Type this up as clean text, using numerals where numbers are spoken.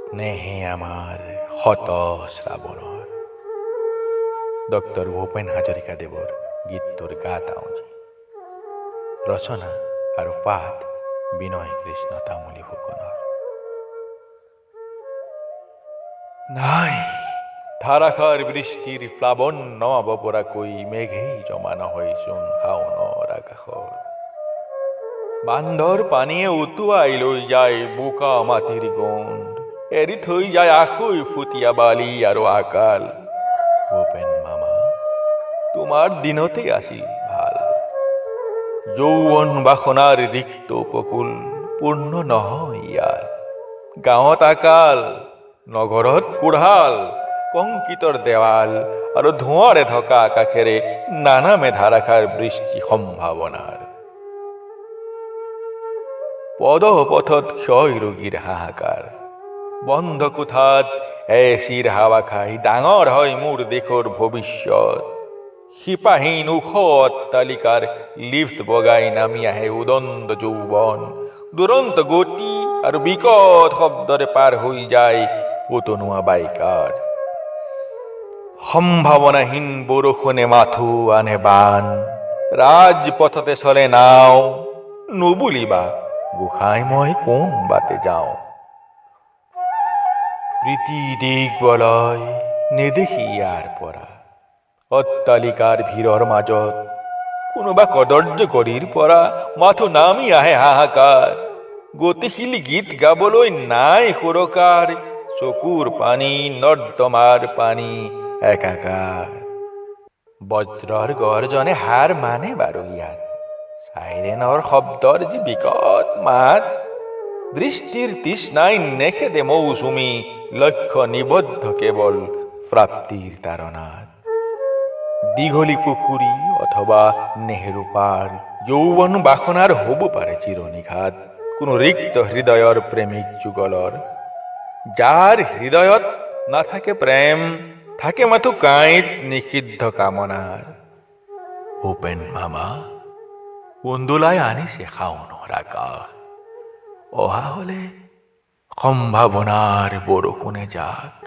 স্নেহে আমাৰ শত শ্ৰাৱণৰ। ডক্টৰ ভূপেন হাজৰিকাদেৱৰ গীতটোৰ গাত আউজি। ৰচনা আৰু পাঠ বিনয় কৃষ্ণ তামুলী ফুকনৰ। নাই, ধাৰাসাৰ বৃষ্টিৰ প্লাৱন নমাব পৰাকৈ মেঘেই জমা নহয়চোন শাওনৰ আকাশত। বান্ধৰ পানীয়ে উটুৱাই লৈ যায় বোকা মাটিৰ গোন্ধ, এৰি থৈ যায় আখৈ ফুটীয়া বালি আৰু আকাল। ভূপেন মামা, তোমাৰ দিনতেই আছিল ভাল। যৌৱন বাসনাৰ ৰিক্ত উপকূল পূৰ্ণ নহয় ইয়াত। গাঁৱত আকাল, নগৰত কোঢ়াল, কংক্ৰিটৰ দেৱাল আৰু ধোঁৱাৰে ঢকা আকাশেৰে নানামে ধাৰাসাৰ বৃষ্টি সম্ভাৱনাৰ। পদপথত ক্ষয় ৰোগীৰ হাহাকাৰ। বন্ধ কোঠাত এচিৰ হাৱা খাই ডাঙৰ হয় মোৰ দেশৰ ভৱিষ্যত। শিপাহীন ওখ অট্টালিকাৰ লিফ্ট বগাই নামি আহে উদণ্ড যৌৱন। দুৰন্ত গতি আৰু বিকট শব্দৰে পাৰ হৈ যায় উতনুৱা বাইকাৰ। সম্ভাৱনাহীন বৰষুণে মাথো আনে বান। ৰাজপথতে চলে নাও, নুবুলিবা গোসাঁই মই কোন বাটে যাওঁ। প্ৰীতি দিগবলয় নেদেখি ইয়াৰ পৰা। অট্টালিকাৰ ভিৰৰ মাজত কোনোবা কদৰ্য গলিৰ পৰা মাথো নামি আহে হাহাকাৰ। গতিশীল গীত গাবলৈ নাই সুৰকাৰ, চকুৰ পানী নৰ্দমাৰ পানী একাকাৰ। বজ্ৰৰ গৰ্জনে হাৰ মানে বাৰু ইয়াত। চাইৰেনৰ শব্দৰ যি বিকট মাত। দৃষ্টিৰ তৃষ্ণাই নেখেদে মৌচুমী, লক্ষ্য নিবদ্ধ কেৱল প্ৰাপ্তিৰ তাৰণাত। দীঘলী পুখুৰী অথবা নেহেৰু পাৰ, যৌৱন বাসনাৰ হ'ব পাৰে চিৰনিঘাত কোনো ৰিক্ত হৃদয়ৰ প্ৰেমিক যুগলৰ। যাৰ হৃদয়ত নাথাকে প্ৰেম, থাকে মাথো কাঁইট নিষিদ্ধ কামনাৰ। ভূপেন মামা, উন্দোলাই আনিছে শাওনৰ আকাশ। অহা হলে সম্ভাৱনাৰ বৰষুণে যাক।